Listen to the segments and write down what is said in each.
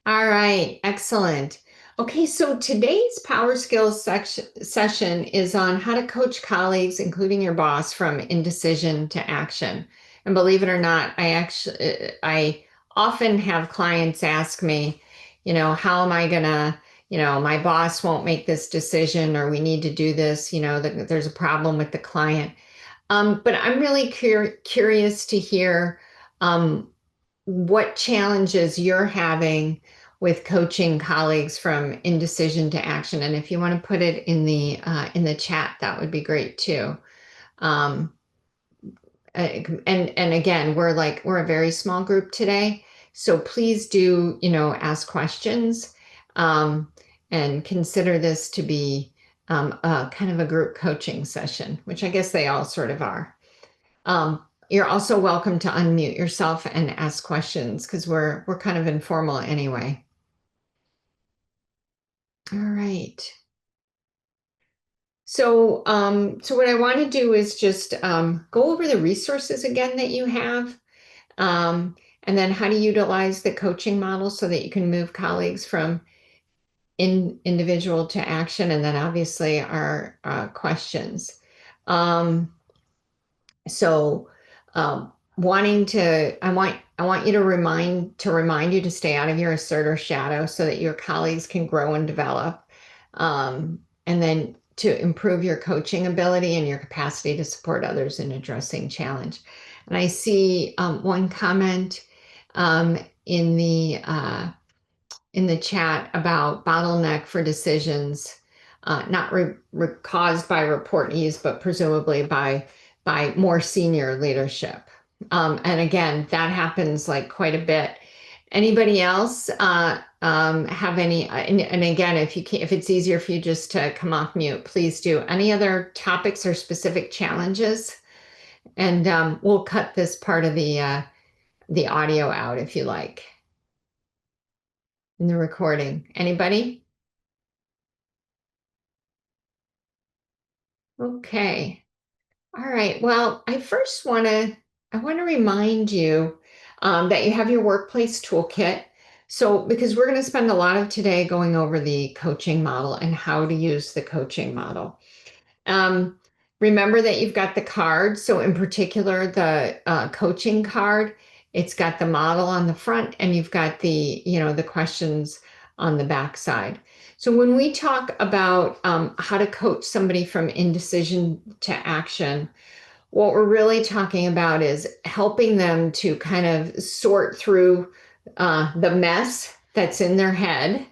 All right, excellent. Okay, so today's Power Skills session is on how to coach colleagues, including your boss, from indecision to action. And believe it or not, I often have clients ask me, how am I gonna, my boss won't make this decision, or we need to do this, there's a problem with the client. But I'm really curious to hear um, what challenges you're having with coaching colleagues from indecision to action. And if you want to put it in the chat, that would be great too. Um, and again, we're a very small group today, so please do ask questions, um, and consider this to be a kind of a group coaching session, which I guess they all sort of are. You're also welcome to unmute yourself and ask questions because we're kind of informal anyway. All right. So what I want to do is just go over the resources again that you have, and then how to utilize the coaching model so that you can move colleagues from individual to action, and then obviously our questions. Um, So, wanting to, I want you to remind you to stay out of your asserter shadow so that your colleagues can grow and develop, and then to improve your coaching ability and your capacity to support others in addressing challenge. And I see one comment um, in the uh, in the chat about bottleneck for decisions, not caused by reportees, but presumably by more senior leadership. And again, that happens like quite a bit. Anybody else have any? And again, if it's easier for you just to come off mute, please do. Any other topics or specific challenges? And we'll cut this part of the audio out if you like in the recording. Anybody? Okay. All right. Well, I want to remind you that you have your workplace toolkit. So, because we're going to spend a lot of today going over the coaching model and how to use the coaching model. Um, Remember that you've got the card. So, in particular, the coaching card, it's got the model on the front, and you've got the questions on the back side. So, when we talk about how to coach somebody from indecision to action, what we're really talking about is helping them to kind of sort through the mess that's in their head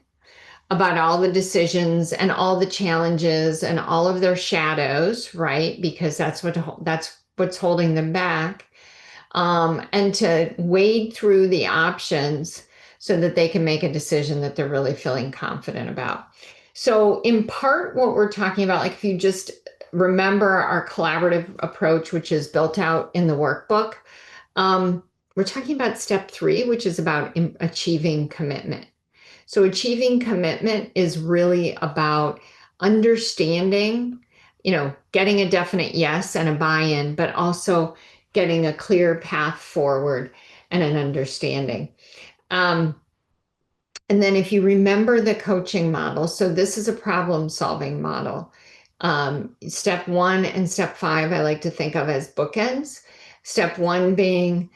about all the decisions and all the challenges and all of their shadows, right? Because that's what's holding them back, and to wade through the options so that they can make a decision that they're really feeling confident about. So, in part, what we're talking about, like if you just remember our collaborative approach, which is built out in the workbook, we're talking about step 3, which is about achieving commitment. So, achieving commitment is really about understanding, getting a definite yes and a buy in, but also getting a clear path forward and an understanding. Um, and then, if you remember the coaching model, so this is a problem solving model. Step 1 and step 5, I like to think of as bookends. Step 1 being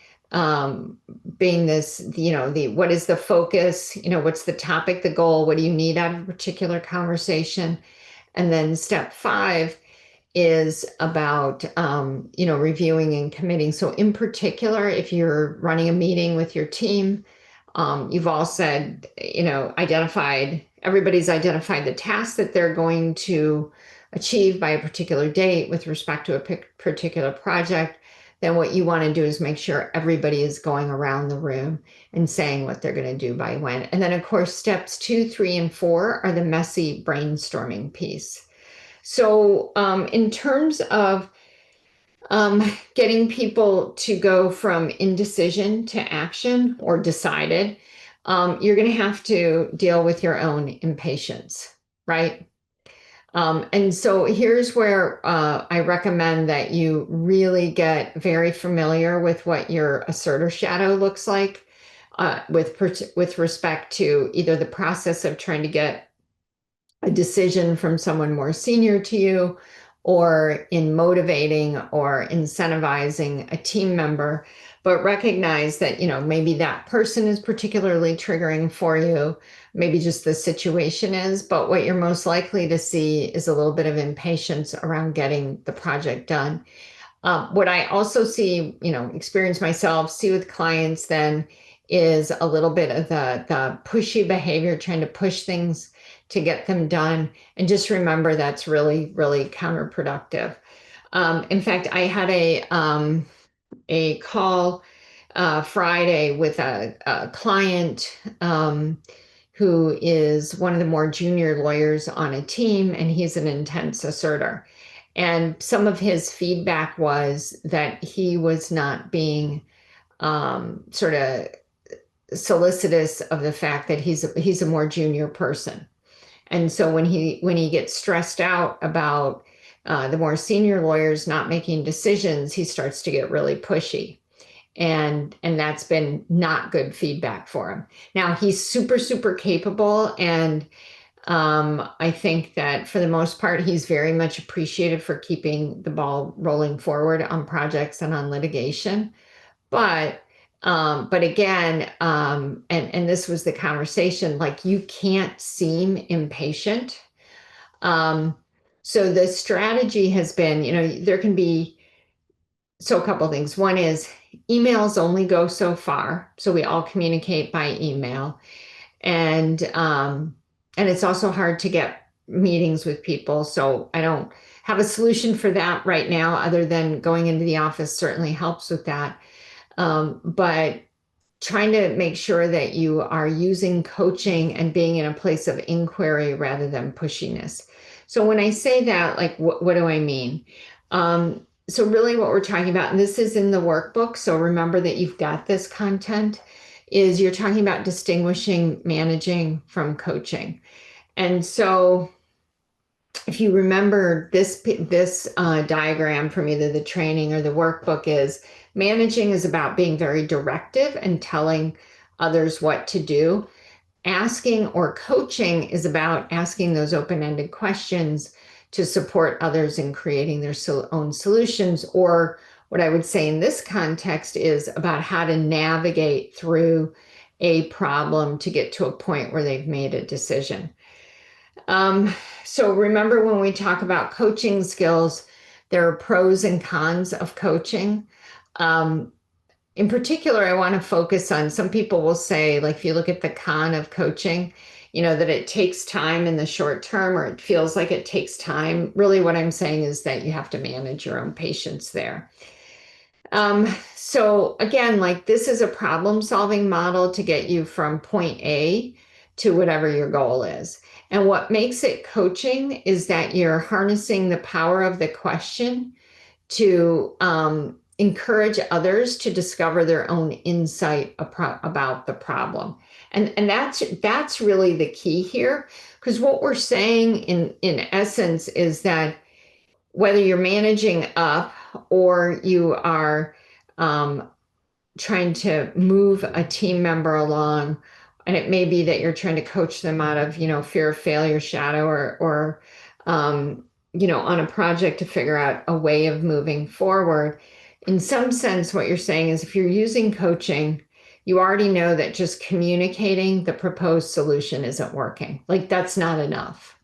this, the what is the focus, what's the topic, the goal, what do you need out of a particular conversation? And then step 5 is about reviewing and committing. So in particular, if you're running a meeting with your team, you've all said, everybody's identified the task that they're going to achieve by a particular date with respect to a particular project. Then what you want to do is make sure everybody is going around the room and saying what they're going to do by when. And then, of course, steps 2, 3, and 4 are the messy brainstorming piece. So, in terms of getting people to go from indecision to action or decided, you're going to have to deal with your own impatience, right? And so here's where I recommend that you really get very familiar with what your asserter shadow looks like. with respect to either the process of trying to get a decision from someone more senior to you, or in motivating or incentivizing a team member. But recognize that, maybe that person is particularly triggering for you. Maybe just the situation is, but what you're most likely to see is a little bit of impatience around getting the project done. What I also see, experience myself, see with clients then is a little bit of the pushy behavior, trying to push things to get them done. And just remember that's really, really counterproductive. In fact, I had a call Friday with a client who is one of the more junior lawyers on a team, and he's an intense asserter. And some of his feedback was that he was not being sort of solicitous of the fact that he's a more junior person. And so when he gets stressed out about the more senior lawyers not making decisions, he starts to get really pushy. And that's been not good feedback for him. Now he's super, super capable, and I think that for the most part, he's very much appreciated for keeping the ball rolling forward on projects and on litigation. But again, and this was the conversation, like you can't seem impatient. Um, so the strategy has been, there can be, so a couple of things. One is emails only go so far. So we all communicate by email. And it's also hard to get meetings with people. So I don't have a solution for that right now, other than going into the office certainly helps with that. But trying to make sure that you are using coaching and being in a place of inquiry rather than pushiness. So when I say that, like, what do I mean? So really what we're talking about, and this is in the workbook, so remember that you've got this content, is you're talking about distinguishing managing from coaching. And so if you remember this diagram from either the training or the workbook, is managing is about being very directive and telling others what to do. Asking or coaching is about asking those open-ended questions to support others in creating their own solutions. Or what I would say in this context is about how to navigate through a problem to get to a point where they've made a decision. So remember, when we talk about coaching skills, there are pros and cons of coaching. In particular, I want to focus on, some people will say, like, if you look at the con of coaching, that it takes time in the short term, or it feels like it takes time. Really, what I'm saying is that you have to manage your own patience there. So again, like, this is a problem-solving model to get you from point A to whatever your goal is. And what makes it coaching is that you're harnessing the power of the question to encourage others to discover their own insight about the problem. And that's really the key here, because what we're saying in essence is that whether you're managing up or you are trying to move a team member along, and it may be that you're trying to coach them out of, fear of failure shadow, or on a project to figure out a way of moving forward. In some sense, what you're saying is, if you're using coaching, you already know that just communicating the proposed solution isn't working. Like, that's not enough,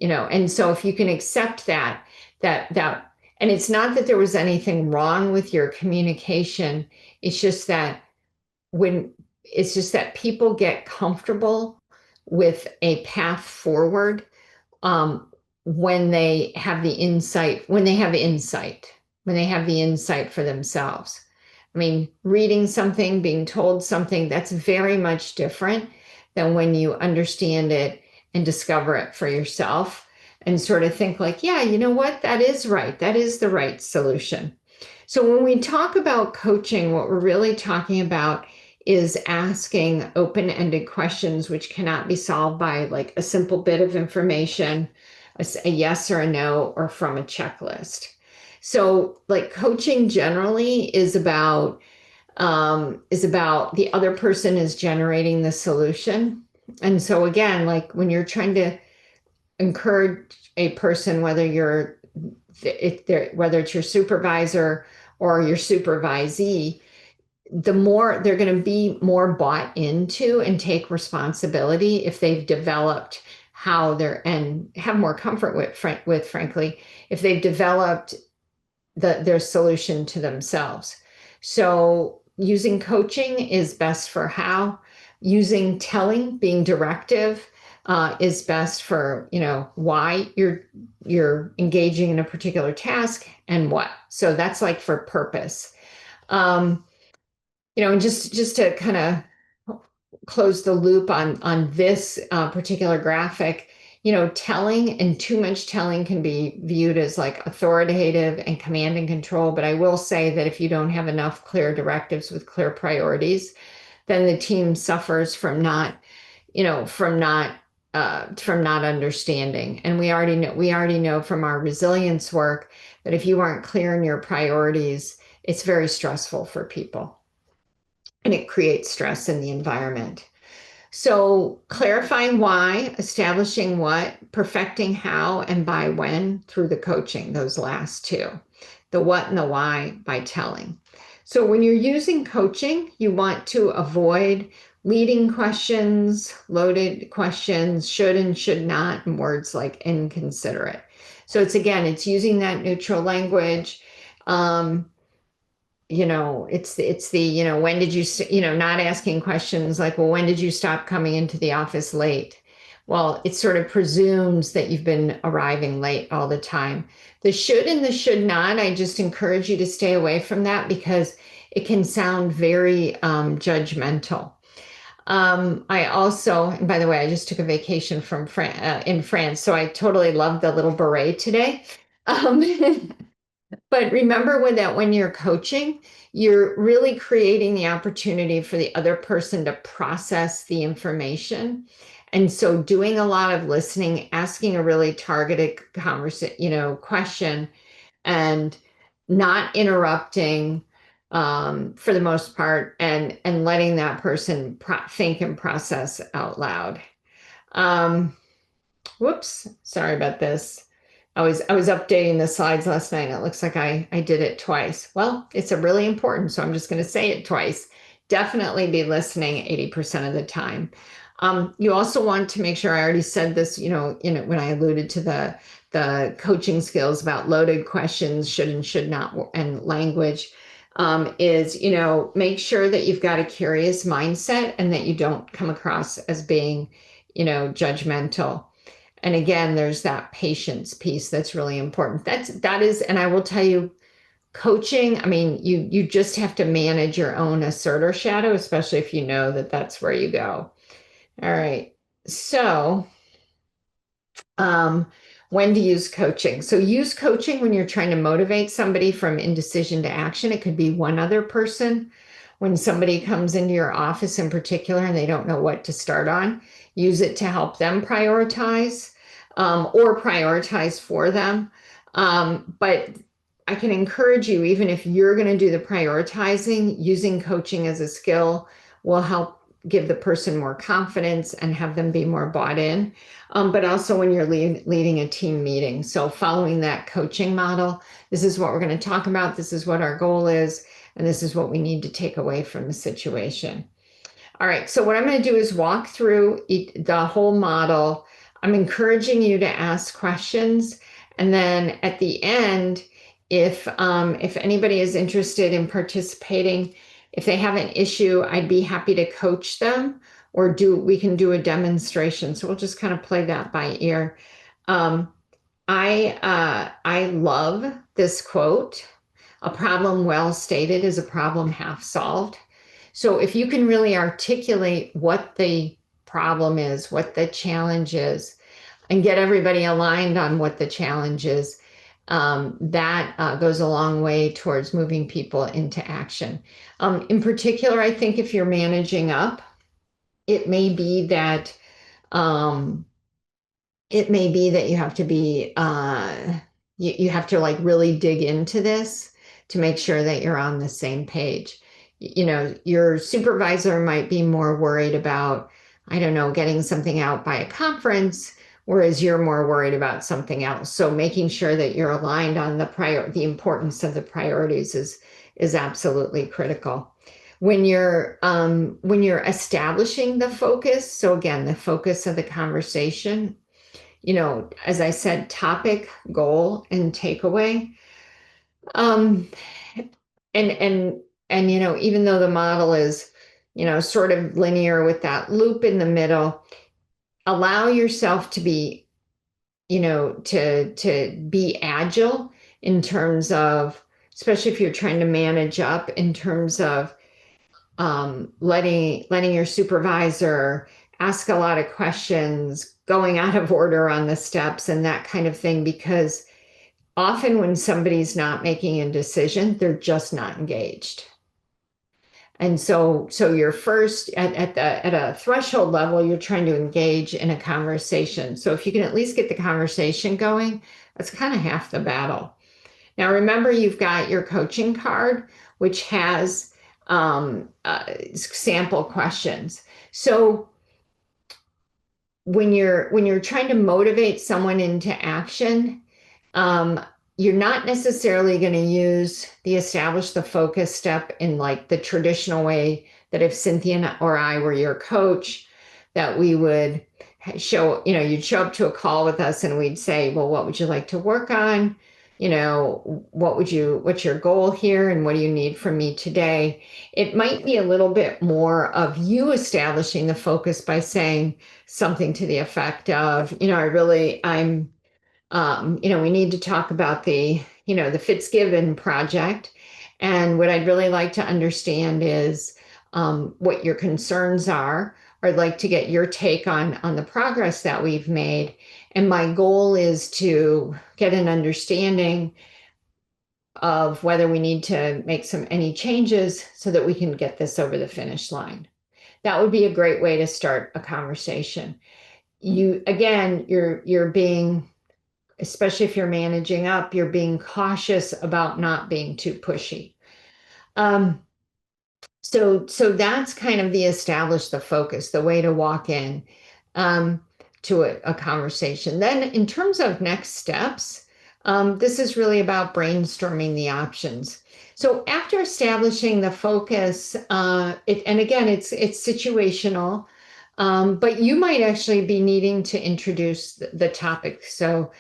and so if you can accept that, and it's not that there was anything wrong with your communication, it's just that people get comfortable with a path forward when they have the insight, for themselves. I mean, reading something, being told something, that's very much different than when you understand it and discover it for yourself and sort of think like, yeah, you know what, that is right. That is the right solution. So when we talk about coaching, what we're really talking about is asking open-ended questions, which cannot be solved by like a simple bit of information, a yes or a no, or from a checklist. So like, coaching generally is about is about the other person is generating the solution. And so again, like when you're trying to encourage a person, whether it's your supervisor or your supervisee, the more they're going to be more bought into and take responsibility if they've developed how they're and have more comfort with frankly if they've developed their solution to themselves. So using coaching is best for how. Using telling, being directive, is best for why you're engaging in a particular task and what. So that's like for purpose. Um, and just to kind of close the loop on this particular graphic, telling and too much telling can be viewed as like authoritative and command and control. But I will say that if you don't have enough clear directives with clear priorities, then the team suffers from not, from not understanding. And we already know from our resilience work that if you aren't clear in your priorities, it's very stressful for people and it creates stress in the environment. So clarifying why, establishing what, perfecting how, and by when through the coaching, those last two, the what and the why by telling. So when you're using coaching, you want to avoid leading questions, loaded questions, should and should not, and words like inconsiderate. So it's using that neutral language. It's the when did you not asking questions like, well, when did you stop coming into the office late? Well, it sort of presumes that you've been arriving late all the time. The should and the should not, I just encourage you to stay away from that because it can sound very judgmental. I also, and by the way, I just took a vacation from in France, so I totally love the little beret today. um, But remember when you're coaching, you're really creating the opportunity for the other person to process the information. And so doing a lot of listening, asking a really targeted question and not interrupting for the most part and letting that person think and process out loud. Um, Whoops, sorry about this. I was updating the slides last night and it looks like I did it twice. Well, it's a really important, so I'm just going to say it twice. Definitely be listening 80% of the time. You also want to make sure I already said this, when I alluded to the coaching skills about loaded questions, should and should not, and language, is make sure that you've got a curious mindset and that you don't come across as being, judgmental. And again, there's that patience piece that's really important. And I will tell you, coaching, I mean, you just have to manage your own assert or shadow, especially if you know that that's where you go. All right. So, um, when to use coaching. So use coaching when you're trying to motivate somebody from indecision to action. It could be one other person. When somebody comes into your office in particular and they don't know what to start on, use it to help them prioritize, or prioritize for them. But I can encourage you, even if you're going to do the prioritizing, using coaching as a skill will help give the person more confidence and have them be more bought in. But also when you're leading a team meeting. So following that coaching model, this is what we're going to talk about. This is what our goal is. And this is what we need to take away from the situation. All right, so what I'm going to do is walk through the whole model. I'm encouraging you to ask questions. And then at the end, if anybody is interested in participating, if they have an issue, I'd be happy to coach them or we can do a demonstration. So we'll just kind of play that by ear. I love this quote. A problem well stated is a problem half solved. So if you can really articulate what the problem is, what the challenge is, and get everybody aligned on what the challenge is, that goes a long way towards moving people into action. In particular, I think if you're managing up, it may be that um, you have to be you have to like really dig into this to make sure that you're on the same page. your supervisor might be more worried about, I don't know, getting something out by a conference, whereas you're more worried about something else. So making sure that you're aligned on the importance of the priorities is absolutely critical. When you're establishing the focus, so again, the focus of the conversation, as I said, topic, goal, and takeaway. Um, and and even though the model is, sort of linear with that loop in the middle, allow yourself to be, to be agile in terms of, especially if you're trying to manage up, in terms of letting your supervisor ask a lot of questions, going out of order on the steps and that kind of thing, because often when somebody's not making a decision, they're just not engaged. And so you're first at a threshold level, you're trying to engage in a conversation. So if you can at least get the conversation going, that's kind of half the battle. Now, remember, you've got your coaching card, which has sample questions. So when you're trying to motivate someone into action, um, you're not necessarily going to use the establish the focus step in like the traditional way that if Cynthia or I were your coach, that we would you'd show up to a call with us and we'd say, well, what would you like to work on? What's your goal here and what do you need from me today? It might be a little bit more of you establishing the focus by saying something to the effect of, we need to talk about the Fitzgibbon project. And what I'd really like to understand is what your concerns are. I'd like to get your take on the progress that we've made. And my goal is to get an understanding of whether we need to make any changes so that we can get this over the finish line. That would be a great way to start a conversation. You're being, especially if you're managing up, you're being cautious about not being too pushy. So that's kind of the establish the focus, the way to walk in to a conversation. Then in terms of next steps, this is really about brainstorming the options. So after establishing the focus, and again, it's situational, but you might actually be needing to introduce the topic. So,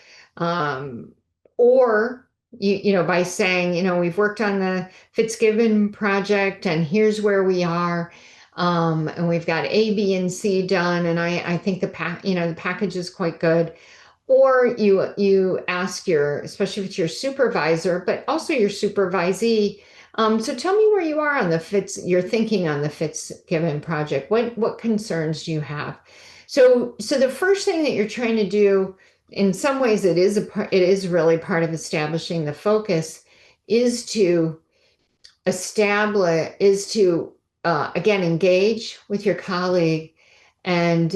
or by saying, we've worked on the Fitzgibbon project and here's where we are. And we've got A, B, and C done. And I think the package is quite good. Or you ask especially if it's your supervisor, but also your supervisee. So tell me where you are on you're thinking on the Fitzgibbon project. What concerns do you have? So the first thing that you're trying to do, in some ways, it is really part of establishing the focus, is to again engage with your colleague and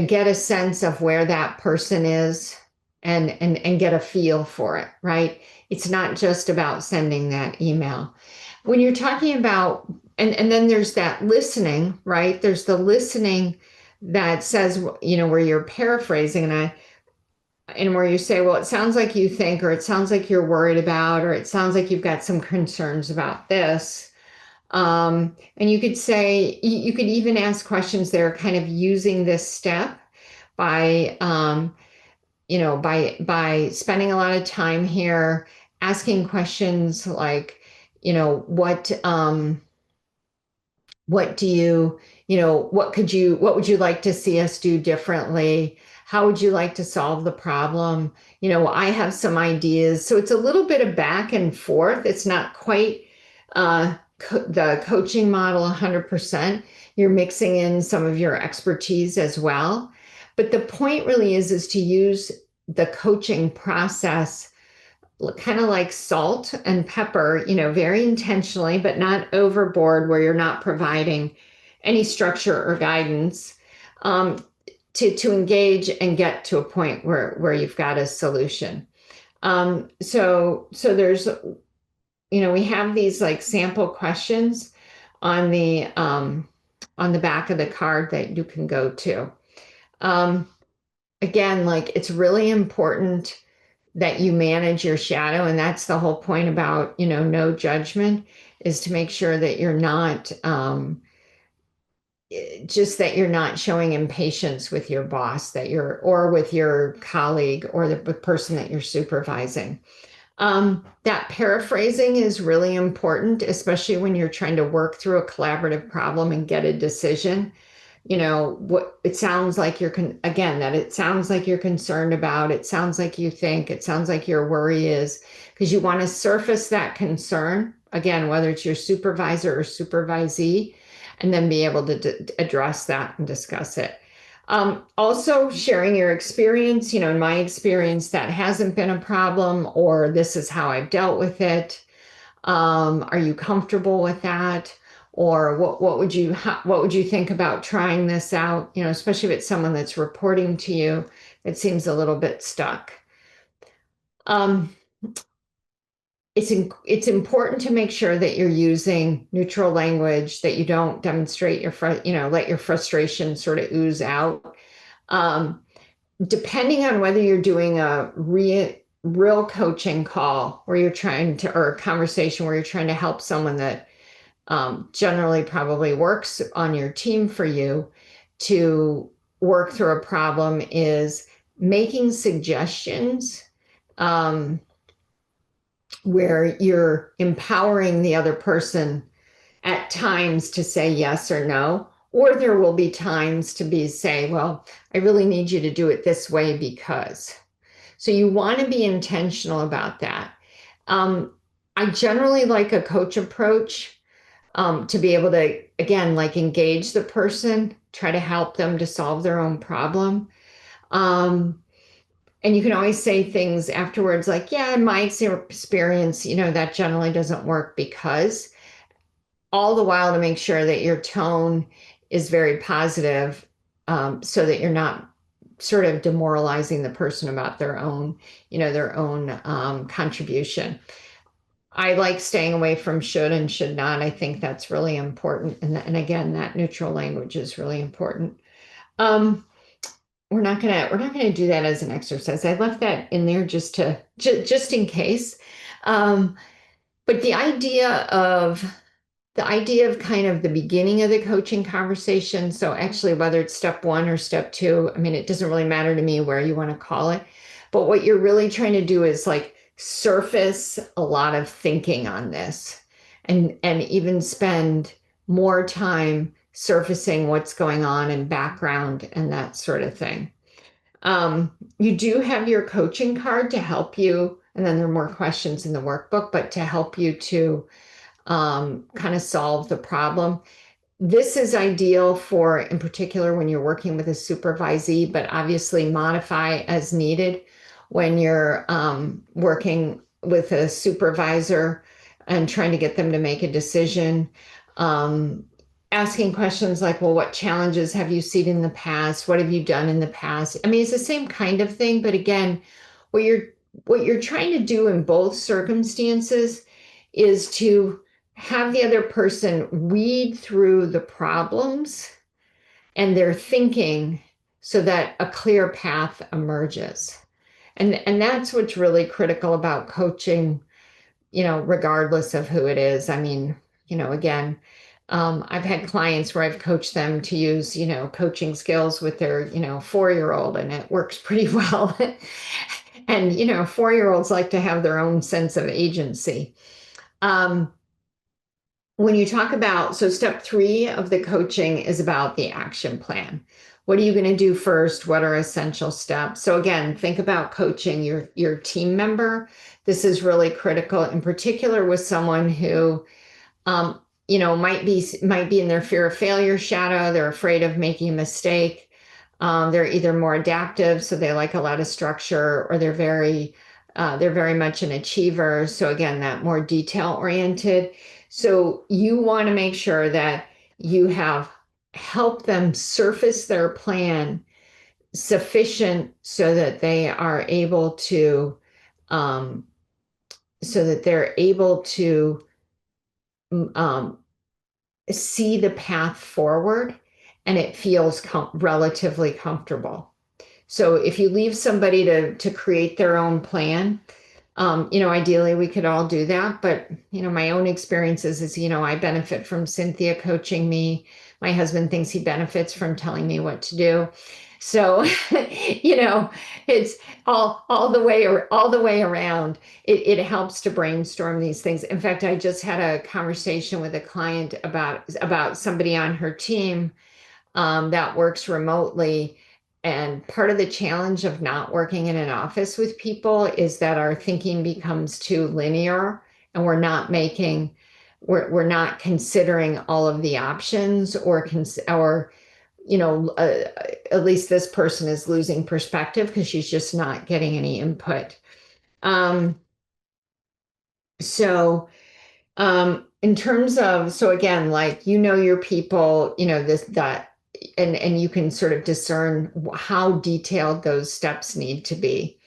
get a sense of where that person is and get a feel for it, right? It's not just about sending that email. When you're talking about, and then there's that listening, right? There's the listening that says, where you're paraphrasing and where you say, well, it sounds like you think, or it sounds like you're worried about, or it sounds like you've got some concerns about this. And you could say, you could even ask questions that are kind of using this step by, by spending a lot of time here, asking questions like, what do what would you like to see us do differently? How would you like to solve the problem? I have some ideas. So it's a little bit of back and forth. It's not quite the coaching model 100%. You're mixing in some of your expertise as well. But the point really is to use the coaching process kind of like salt and pepper, very intentionally, but not overboard where you're not providing any structure or guidance, to engage and get to a point where you've got a solution. So there's, we have these like sample questions on the back of the card that you can go to. Um, Again, like it's really important that you manage your shadow, and that's the whole point about, no judgment, is to make sure that you're not just that you're not showing impatience with your boss, that you're or with your colleague or the person that you're supervising. That paraphrasing is really important, especially when you're trying to work through a collaborative problem and get a decision. What it sounds like again, that it sounds like you're concerned about, it sounds like you think, it sounds like your worry is, because you want to surface that concern, again, whether it's your supervisor or supervisee, and then be able to address that and discuss it. Also, sharing your experience, in my experience, that hasn't been a problem, or this is how I've dealt with it. Are you comfortable with that? Or what would you think about trying this out? Especially if it's someone that's reporting to you, it seems a little bit stuck. Um, it's important to make sure that you're using neutral language, that you don't demonstrate let your frustration sort of ooze out. Um, Depending on whether you're doing a real coaching call where you're trying to, or a conversation where you're trying to help someone that generally probably works on your team for you to work through a problem, is making suggestions um, where you're empowering the other person at times to say yes or no. Or there will be times to say, well, I really need you to do it this way because. So you want to be intentional about that. I generally like a coach approach, to be able to, again, like engage the person, try to help them to solve their own problem. Um, and you can always say things afterwards like, yeah, in my experience, that generally doesn't work because, all the while to make sure that your tone is very positive, so that you're not sort of demoralizing the person about their own contribution. I like staying away from should and should not. I think that's really important. And again, that neutral language is really important. Um, we're not gonna do that as an exercise. I left that in there just in case. Um, but the idea of kind of the beginning of the coaching conversation. So actually, whether it's step one or step two, I mean, it doesn't really matter to me where you want to call it. But what you're really trying to do is like surface a lot of thinking on this, and even spend more time surfacing what's going on in background and that sort of thing. You do have your coaching card to help you, and then there are more questions in the workbook, but to help you to kind of solve the problem. This is ideal for, in particular, when you're working with a supervisee, but obviously modify as needed when you're working with a supervisor and trying to get them to make a decision. Um, Asking questions like, well, what challenges have you seen in the past? What have you done in the past? I mean, it's the same kind of thing, but again, what you're what you're trying to do in both circumstances is to have the other person weed through the problems and their thinking so that a clear path emerges. And that's what's really critical about coaching, regardless of who it is. I mean, again, I've had clients where I've coached them to use, coaching skills with their, 4-year-old, and it works pretty well. And, 4-year-olds like to have their own sense of agency. Um, when you talk about, so step three of the coaching is about the action plan. What are you going to do first? What are essential steps? So again, think about coaching your team member. This is really critical, in particular with someone who, might be in their fear of failure shadow. They're afraid of making a mistake. They're either more adaptive, so they like a lot of structure, or they're very much an achiever. So again, that more detail oriented. So you want to make sure that you have helped them surface their plan sufficient so that they are able to um, so that they're able to um, see the path forward and it feels relatively comfortable. So if you leave somebody to create their own plan, ideally we could all do that, but my own experiences is, I benefit from Cynthia coaching me. My husband thinks he benefits from telling me what to do. So, it's all the way around. It helps to brainstorm these things. In fact, I just had a conversation with a client about somebody on her team that works remotely. And part of the challenge of not working in an office with people is that our thinking becomes too linear and we're not considering all of the options or at least this person is losing perspective because she's just not getting any input. Um, so in terms of, so again, like, your people, and you can sort of discern how detailed those steps need to be.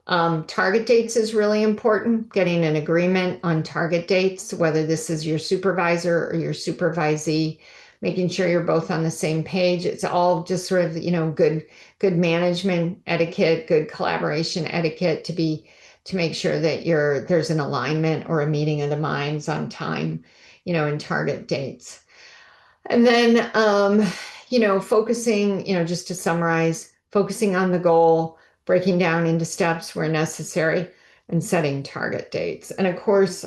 Target dates is really important, getting an agreement on target dates, whether this is your supervisor or your supervisee, making sure you're both on the same page. It's all just sort of, good management etiquette, good collaboration etiquette to make sure that there's an alignment or a meeting of the minds on time, and target dates. And then, focusing, just to summarize, focusing on the goal, breaking down into steps where necessary, and setting target dates. And of course,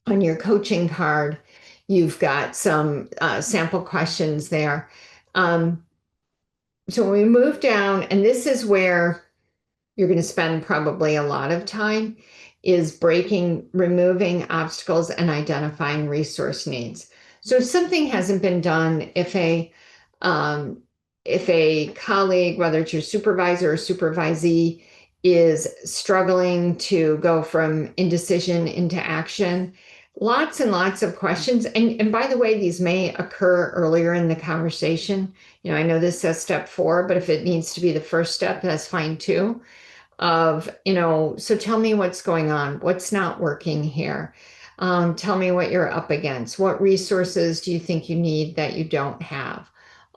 on your coaching card, you've got some sample questions there. Um, so when we move down, and this is where you're going to spend probably a lot of time, is removing obstacles and identifying resource needs. So if something hasn't been done, um, if a colleague, whether it's your supervisor or supervisee, is struggling to go from indecision into action, lots and lots of questions. And by the way, these may occur earlier in the conversation. I know this says step 4, but if it needs to be the first step, that's fine too. So tell me what's going on, what's not working here. Tell me what you're up against. What resources do you think you need that you don't have?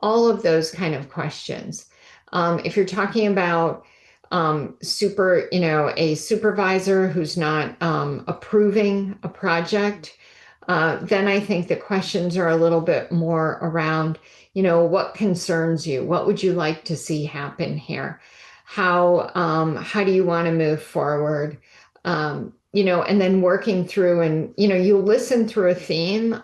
All of those kind of questions. If you're talking about a supervisor who's not approving a project, then I think the questions are a little bit more around, what concerns you? What would you like to see happen here? How do you want to move forward? And then working through, and you'll listen through a theme.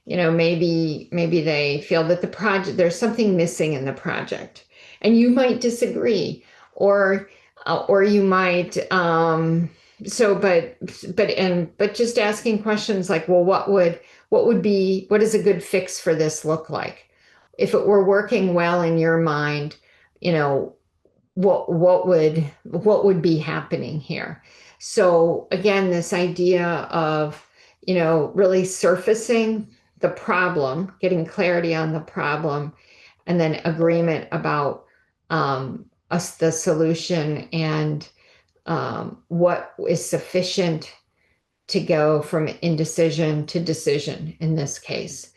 Maybe they feel that there's something missing in the project, and you might disagree, or you might but just asking questions like, well, what does a good fix for this look like? If it were working well in your mind, you know, what would be happening here? So again, this idea of, really surfacing the problem, getting clarity on the problem, and then agreement about the solution and what is sufficient to go from indecision to decision in this case.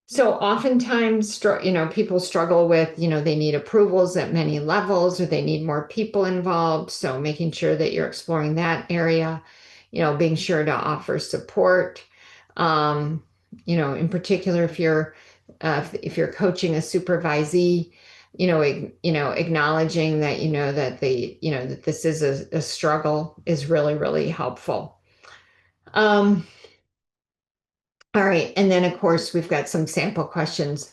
So oftentimes, people struggle with, they need approvals at many levels or they need more people involved. So making sure that you're exploring that area, being sure to offer support. In particular, if you're coaching a supervisee, acknowledging that, that this is a struggle is really, really helpful. All right, and then of course we've got some sample questions,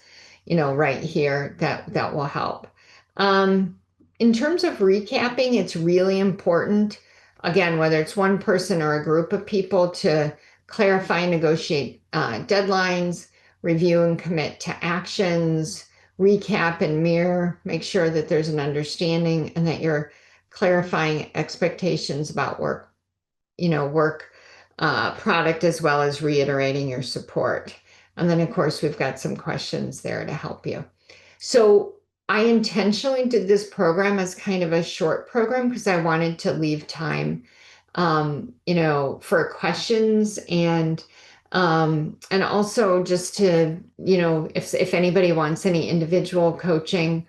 right here that will help. In terms of recapping, it's really important, again, whether it's one person or a group of people, to clarify and negotiate deadlines, review and commit to actions, recap and mirror, make sure that there's an understanding and that you're clarifying expectations about work product, as well as reiterating your support. And then, of course, we've got some questions there to help you. So I intentionally did this program as kind of a short program because I wanted to leave time, for questions and also just to, if anybody wants any individual coaching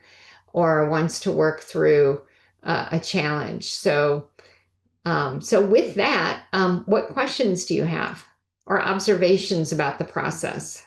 or wants to work through a challenge. So with that, what questions do you have or observations about the process?